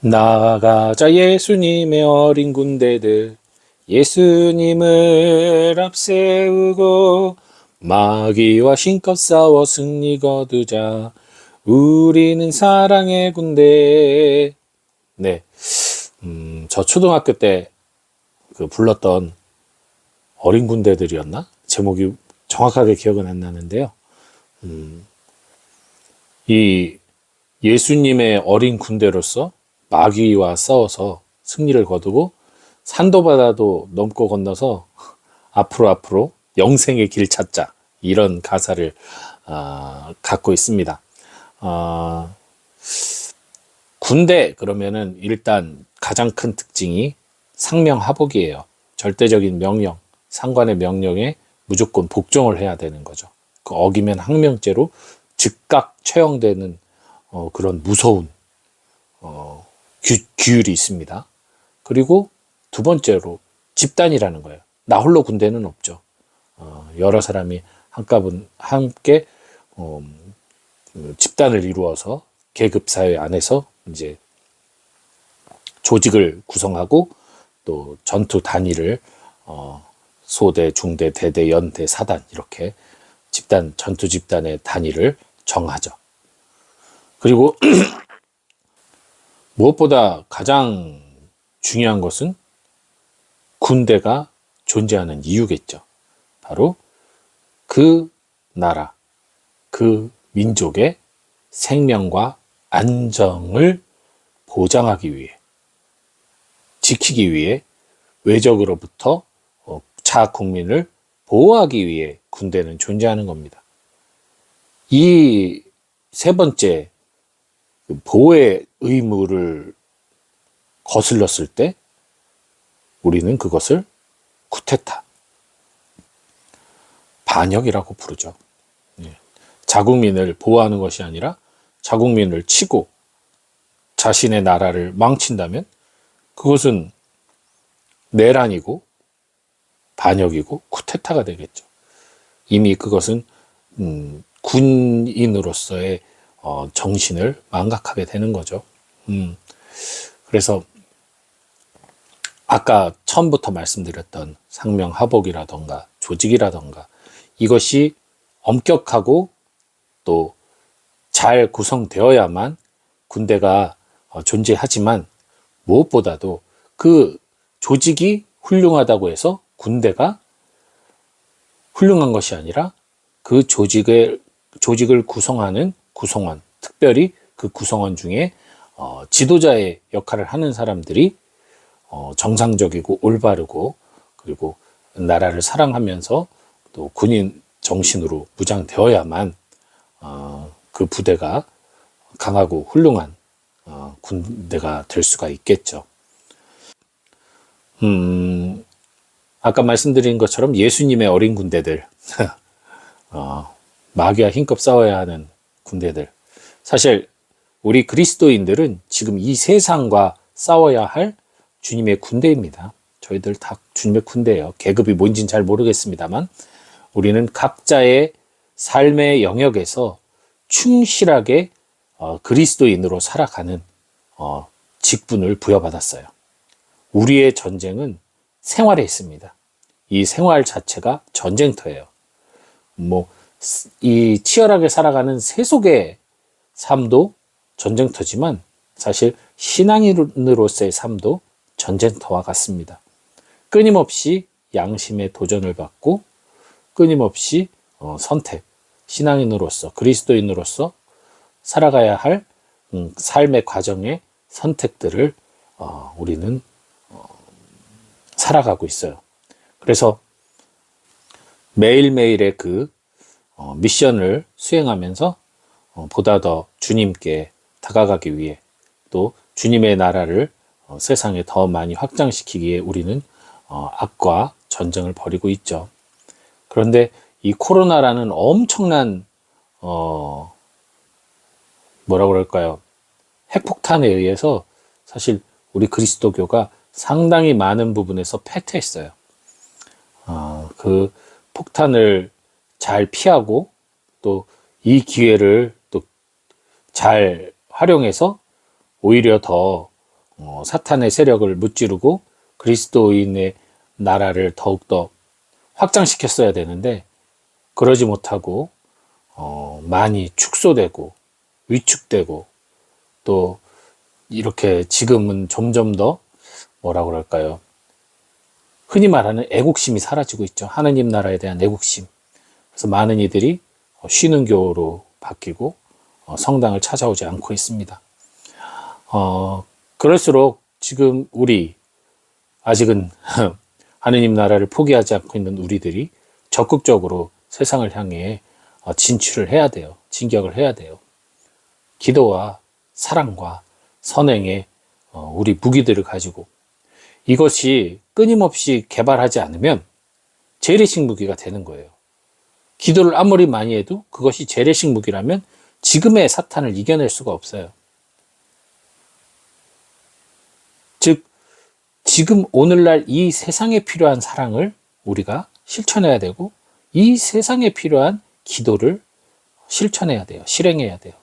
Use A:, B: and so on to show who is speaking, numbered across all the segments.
A: 나가자 예수님의 어린 군대들, 예수님을 앞세우고 마귀와 힘껏 싸워 승리 거두자. 우리는 사랑의 군대. 네, 저 초등학교 때 그 불렀던 어린 군대들이었나? 제목이 정확하게 기억은 안 나는데요. 이 예수님의 어린 군대로서 마귀와 싸워서 승리를 거두고 산도 바다도 넘고 건너서 앞으로 영생의 길 찾자, 이런 가사를 갖고 있습니다. 군대 그러면은 일단 가장 큰 특징이 상명하복이에요. 절대적인 명령, 상관의 명령에 무조건 복종을 해야 되는 거죠. 그 어기면 항명죄로 즉각 처형되는 그런 무서운 규율이 있습니다. 그리고 두 번째로 집단이라는 거예요. 나 홀로 군대는 없죠. 여러 사람이 함께 집단을 이루어서 계급 사회 안에서 이제 조직을 구성하고 또 전투 단위를 소대, 중대, 대대, 연대, 사단, 이렇게 전투 집단의 단위를 정하죠. 그리고 무엇보다 가장 중요한 것은 군대가 존재하는 이유겠죠. 바로 그 나라, 그 민족의 생명과 안정을 보장하기 위해, 지키기 위해, 외적으로부터 자 국민을 보호하기 위해 군대는 존재하는 겁니다. 이 세 번째 보호의 의무를 거슬렀을 때 우리는 그것을 쿠데타, 반역이라고 부르죠. 자국민을 보호하는 것이 아니라 자국민을 치고 자신의 나라를 망친다면 그것은 내란이고 반역이고 쿠데타가 되겠죠. 이미 그것은 군인으로서의 정신을 망각하게 되는 거죠. 그래서 아까 처음부터 말씀드렸던 상명하복이라던가 조직이라던가 이것이 엄격하고 또 잘 구성되어야만 군대가 존재하지만, 무엇보다도 그 조직이 훌륭하다고 해서 군대가 훌륭한 것이 아니라 그 조직을 구성하는 구성원, 특별히 그 구성원 중에 지도자의 역할을 하는 사람들이 정상적이고 올바르고, 그리고 나라를 사랑하면서 또 군인 정신으로 무장되어야만 그 부대가 강하고 훌륭한 군대가 될 수가 있겠죠. 아까 말씀드린 것처럼 예수님의 어린 군대들, 마귀와 힘껏 싸워야 하는 군대들. 사실 우리 그리스도인들은 지금 이 세상과 싸워야 할 주님의 군대입니다. 저희들 다 주님의 군대예요. 계급이 뭔지는 잘 모르겠습니다만 우리는 각자의 삶의 영역에서 충실하게 그리스도인으로 살아가는 직분을 부여받았어요. 우리의 전쟁은 생활에 있습니다. 이 생활 자체가 전쟁터예요. 이 치열하게 살아가는 세속의 삶도 전쟁터지만 사실 신앙인으로서의 삶도 전쟁터와 같습니다. 끊임없이 양심의 도전을 받고 끊임없이 신앙인으로서, 그리스도인으로서 살아가야 할 삶의 과정의 선택들을 우리는 살아가고 있어요. 그래서 매일매일의 그 미션을 수행하면서 보다 더 주님께 다가가기 위해, 또 주님의 나라를 세상에 더 많이 확장시키기에 우리는 악과 전쟁을 벌이고 있죠. 그런데 이 코로나라는 엄청난 뭐라 그럴까요? 핵폭탄에 의해서 사실 우리 그리스도교가 상당히 많은 부분에서 패퇴했어요. 그 폭탄을 잘 피하고 또 이 기회를 또 잘 활용해서 오히려 더 사탄의 세력을 무찌르고 그리스도인의 나라를 더욱더 확장시켰어야 되는데 그러지 못하고 많이 축소되고 위축되고 또 이렇게 지금은 점점 더 뭐라 그럴까요? 흔히 말하는 애국심이 사라지고 있죠. 하느님 나라에 대한 애국심. 그래서 많은 이들이 쉬는 교로 바뀌고 성당을 찾아오지 않고 있습니다. 그럴수록 지금 우리 아직은 하느님 나라를 포기하지 않고 있는 우리들이 적극적으로 세상을 향해 진출을 해야 돼요. 진격을 해야 돼요. 기도와 사랑과 선행의 우리 무기들을 가지고 이것이 끊임없이 개발하지 않으면 재래식 무기가 되는 거예요. 기도를 아무리 많이 해도 그것이 재래식 무기라면 지금의 사탄을 이겨낼 수가 없어요. 즉 지금 오늘날 이 세상에 필요한 사랑을 우리가 실천해야 되고 이 세상에 필요한 기도를 실천해야 돼요. 실행해야 돼요.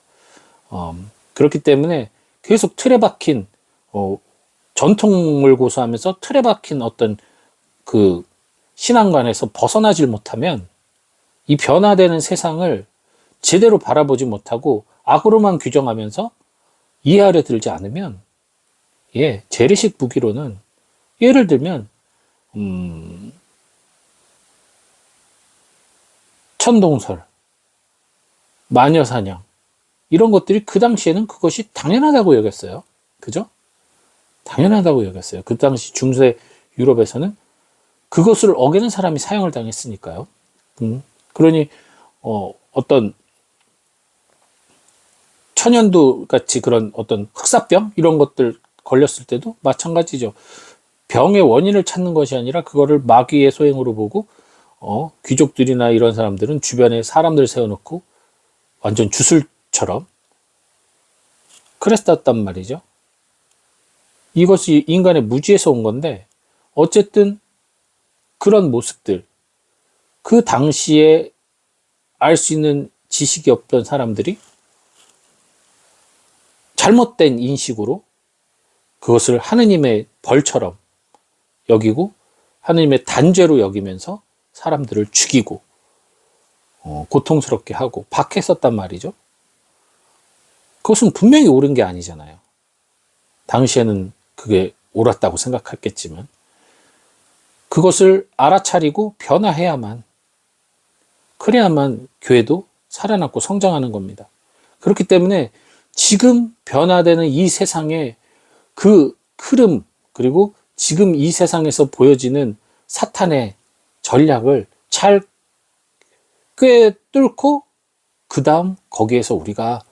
A: 그렇기 때문에 계속 틀에 박힌 전통을 고수하면서 틀에 박힌 어떤 그 신앙관에서 벗어나질 못하면 이 변화되는 세상을 제대로 바라보지 못하고 악으로만 규정하면서 이해하려 들지 않으면 재래식 무기로는 예를 들면 천동설, 마녀사냥 이런 것들이 그 당시에는 그것이 당연하다고 여겼어요. 그죠? 당연하다고 여겼어요. 그 당시 중세 유럽에서는 그것을 어기는 사람이 사형을 당했으니까요. 그러니 어떤 천연두 같이 그런 어떤 흑사병 이런 것들 걸렸을 때도 마찬가지죠. 병의 원인을 찾는 것이 아니라 그거를 마귀의 소행으로 보고 귀족들이나 이런 사람들은 주변에 사람들 세워놓고 완전 주술처럼 그랬었단 말이죠. 이것이 인간의 무지에서 온 건데 어쨌든 그런 모습들 그 당시에 알 수 있는 지식이 없던 사람들이 잘못된 인식으로 그것을 하느님의 벌처럼 여기고 하느님의 단죄로 여기면서 사람들을 죽이고 고통스럽게 하고 박해했었단 말이죠. 그것은 분명히 옳은 게 아니잖아요. 당시에는 그게 옳았다고 생각했겠지만 그것을 알아차리고 변화해야만 그래야만 교회도 살아남고 성장하는 겁니다. 그렇기 때문에 지금 변화되는 이 세상의 그 흐름 그리고 지금 이 세상에서 보여지는 사탄의 전략을 잘 꿰뚫고 그 다음 거기에서 우리가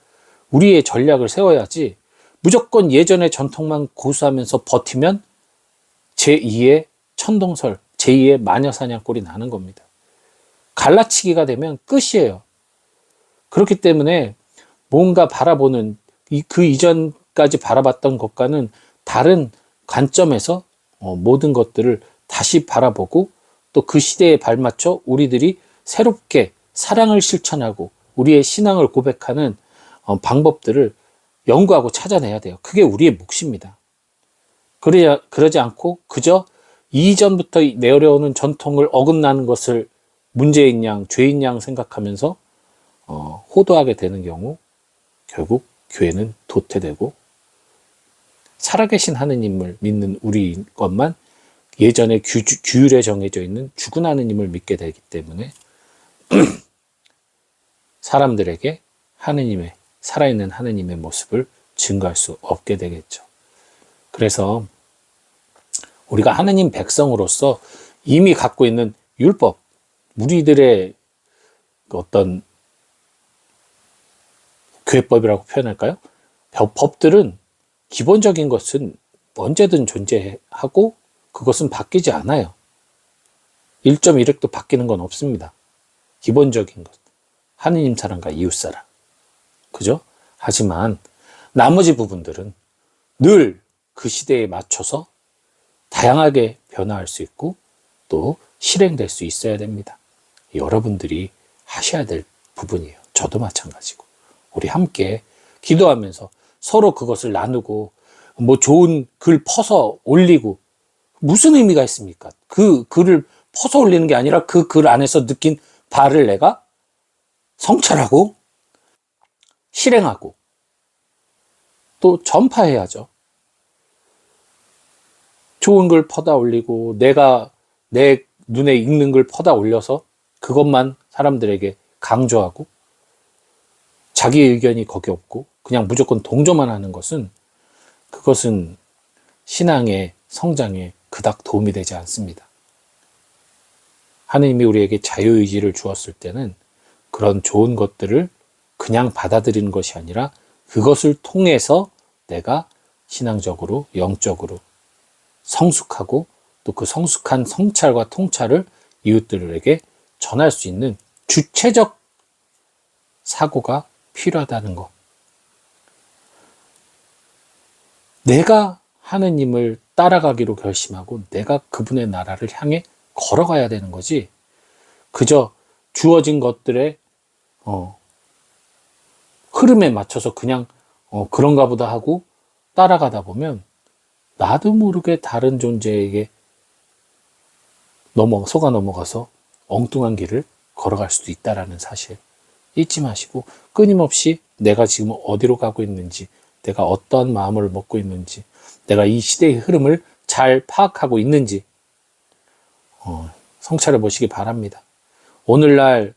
A: 우리의 전략을 세워야지 무조건 예전의 전통만 고수하면서 버티면 제2의 천동설, 제2의 마녀사냥꼴이 나는 겁니다. 갈라치기가 되면 끝이에요. 그렇기 때문에 뭔가 바라보는 그 이전까지 바라봤던 것과는 다른 관점에서 모든 것들을 다시 바라보고 또 그 시대에 발맞춰 우리들이 새롭게 사랑을 실천하고 우리의 신앙을 고백하는 방법들을 연구하고 찾아내야 돼요. 그게 우리의 몫입니다. 그러지 않고 그저 이전부터 내려오는 전통을 어긋나는 것을 문제인 양, 죄인 양 생각하면서 호도하게 되는 경우 결국 교회는 도태되고 살아계신 하느님을 믿는 우리 것만 예전에 규율에 정해져 있는 죽은 하느님을 믿게 되기 때문에 사람들에게 하느님의 살아있는 하느님의 모습을 증거할 수 없게 되겠죠. 그래서 우리가 하느님 백성으로서 이미 갖고 있는 율법, 우리들의 어떤 교회법이라고 표현할까요? 법들은 기본적인 것은 언제든 존재하고 그것은 바뀌지 않아요. 1.1획도 바뀌는 건 없습니다. 기본적인 것. 하느님 사랑과 이웃 사랑. 그죠? 하지만 나머지 부분들은 늘 그 시대에 맞춰서 다양하게 변화할 수 있고 또 실행될 수 있어야 됩니다. 여러분들이 하셔야 될 부분이에요. 저도 마찬가지고. 우리 함께 기도하면서 서로 그것을 나누고 뭐 좋은 글 퍼서 올리고 무슨 의미가 있습니까? 그 글을 퍼서 올리는 게 아니라 그 글 안에서 느낀 바를 내가 성찰하고 실행하고 또 전파해야죠. 좋은 글 퍼다 올리고 내가 내 눈에 익는 글 퍼다 올려서 그것만 사람들에게 강조하고 자기 의견이 거기 없고 그냥 무조건 동조만 하는 것은 그것은 신앙의 성장에 그닥 도움이 되지 않습니다. 하느님이 우리에게 자유의지를 주었을 때는 그런 좋은 것들을 그냥 받아들이는 것이 아니라 그것을 통해서 내가 신앙적으로 영적으로 성숙하고 또 그 성숙한 성찰과 통찰을 이웃들에게 전할 수 있는 주체적 사고가 필요하다는 것. 내가 하느님을 따라가기로 결심하고 내가 그분의 나라를 향해 걸어가야 되는 거지. 그저 주어진 것들의 흐름에 맞춰서 그냥 그런가 보다 하고 따라가다 보면 나도 모르게 다른 존재에게 속아 넘어가서 엉뚱한 길을 걸어갈 수도 있다라는 사실 잊지 마시고 끊임없이 내가 지금 어디로 가고 있는지, 내가 어떠한 마음을 먹고 있는지, 내가 이 시대의 흐름을 잘 파악하고 있는지 성찰해 보시기 바랍니다. 오늘날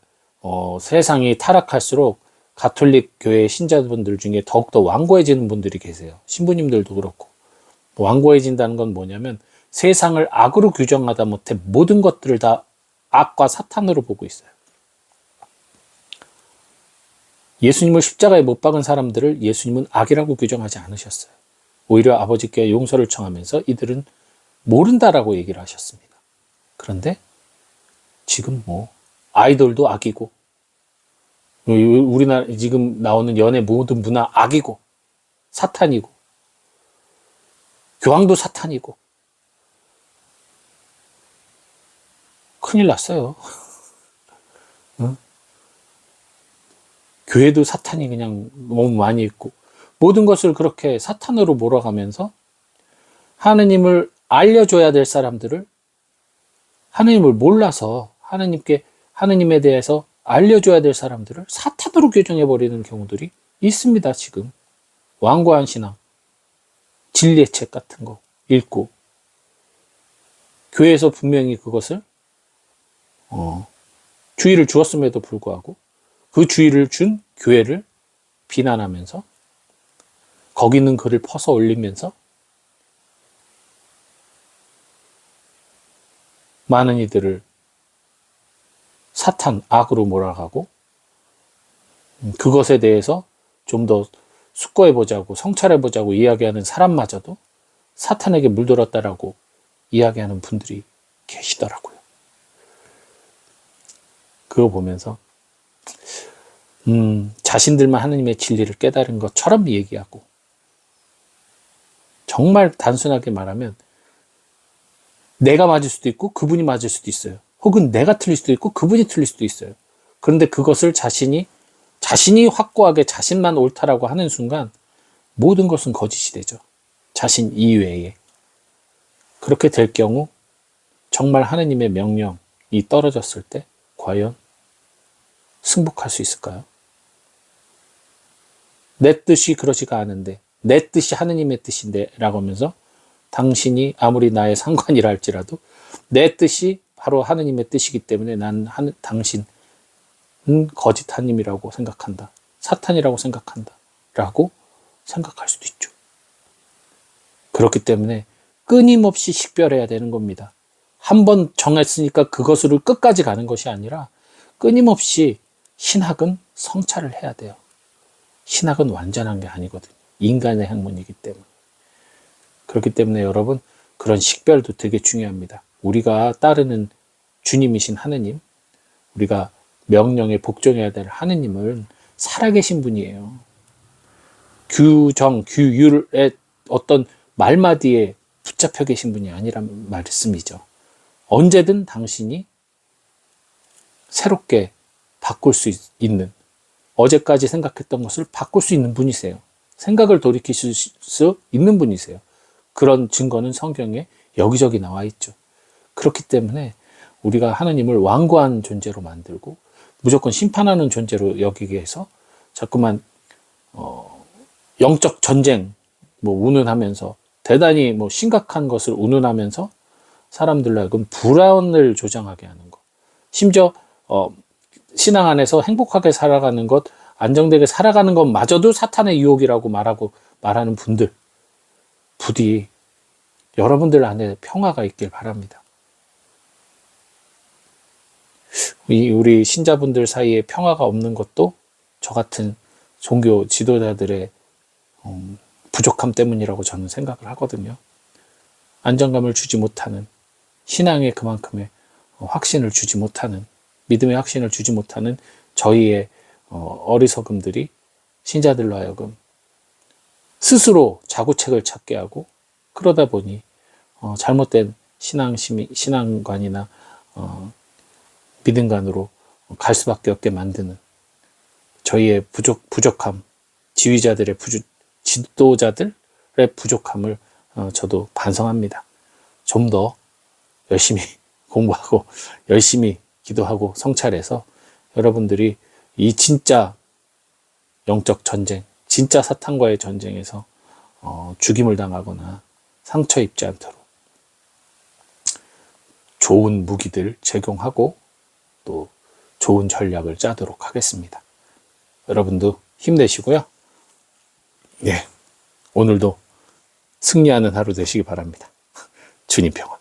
A: 세상이 타락할수록 가톨릭 교회 신자분들 중에 더욱더 완고해지는 분들이 계세요. 신부님들도 그렇고. 완고해진다는 건 뭐냐면 세상을 악으로 규정하다 못해 모든 것들을 다 악과 사탄으로 보고 있어요. 예수님을 십자가에 못 박은 사람들을 예수님은 악이라고 규정하지 않으셨어요. 오히려 아버지께 용서를 청하면서 이들은 모른다라고 얘기를 하셨습니다. 그런데 지금 아이돌도 악이고 우리나라 지금 나오는 연예 모든 문화 악이고 사탄이고 교황도 사탄이고 큰일 났어요. 응? 교회도 사탄이 그냥 너무 많이 있고 모든 것을 그렇게 사탄으로 몰아가면서 하느님을 알려줘야 될 사람들을 하느님을 몰라서 하느님에 대해서 알려줘야 될 사람들을 사탄으로 규정해버리는 경우들이 있습니다. 지금 완고한 신앙, 진리의 책 같은 거 읽고 교회에서 분명히 그것을 주의를 주었음에도 불구하고 그 주의를 준 교회를 비난하면서 거기 있는 글을 퍼서 올리면서 많은 이들을 사탄, 악으로 몰아가고 그것에 대해서 좀 더 숙고해보자고 성찰해보자고 이야기하는 사람마저도 사탄에게 물들었다라고 이야기하는 분들이 계시더라고요. 그거 보면서 자신들만 하느님의 진리를 깨달은 것처럼 얘기하고 정말 단순하게 말하면 내가 맞을 수도 있고 그분이 맞을 수도 있어요. 혹은 내가 틀릴 수도 있고 그분이 틀릴 수도 있어요. 그런데 그것을 자신이 확고하게 자신만 옳다라고 하는 순간 모든 것은 거짓이 되죠. 자신 이외에. 그렇게 될 경우 정말 하느님의 명령이 떨어졌을 때 과연 승복할 수 있을까요? 내 뜻이 그러지가 않은데 내 뜻이 하느님의 뜻인데 라고 하면서 당신이 아무리 나의 상관이라 할지라도 내 뜻이 바로 하느님의 뜻이기 때문에 당신은 거짓 하느님이라고 생각한다. 사탄이라고 생각한다. 라고 생각할 수도 있죠. 그렇기 때문에 끊임없이 식별해야 되는 겁니다. 한번 정했으니까 그것으로 끝까지 가는 것이 아니라 끊임없이 신학은 성찰을 해야 돼요. 신학은 완전한 게 아니거든요. 인간의 학문이기 때문에. 그렇기 때문에 여러분 그런 식별도 되게 중요합니다. 우리가 따르는 주님이신 하느님, 우리가 명령에 복종해야 될 하느님은 살아계신 분이에요. 규율의 어떤 말마디에 붙잡혀 계신 분이 아니란 말씀이죠. 언제든 당신이 새롭게 바꿀 수 있는, 어제까지 생각했던 것을 바꿀 수 있는 분이세요. 생각을 돌이키실 수 있는 분이세요. 그런 증거는 성경에 여기저기 나와 있죠. 그렇기 때문에 우리가 하나님을 완고한 존재로 만들고 무조건 심판하는 존재로 여기게 해서 자꾸만 영적 전쟁 운운하면서 대단히 심각한 것을 운운하면서 사람들로 하여금 불안을 조장하게 하는 것. 심지어 신앙 안에서 행복하게 살아가는 것, 안정되게 살아가는 것마저도 사탄의 유혹이라고 말하는 분들, 부디 여러분들 안에 평화가 있길 바랍니다. 우리 신자분들 사이에 평화가 없는 것도 저 같은 종교 지도자들의 부족함 때문이라고 저는 생각을 하거든요. 안정감을 주지 못하는, 신앙에 그만큼의 확신을 주지 못하는, 믿음의 확신을 주지 못하는 저희의 어리석음들이 신자들로 하여금 스스로 자구책을 찾게 하고, 그러다 보니 잘못된 신앙관이나 믿음관으로 갈 수밖에 없게 만드는 저희의 부족함, 지도자들의 부족함을 저도 반성합니다. 좀 더 열심히 공부하고 열심히 기도하고 성찰해서 여러분들이 이 진짜 영적 전쟁, 진짜 사탄과의 전쟁에서 죽임을 당하거나 상처 입지 않도록 좋은 무기들 제공하고 또 좋은 전략을 짜도록 하겠습니다. 여러분도 힘내시고요. 예, 오늘도 승리하는 하루 되시기 바랍니다. 주님 평안.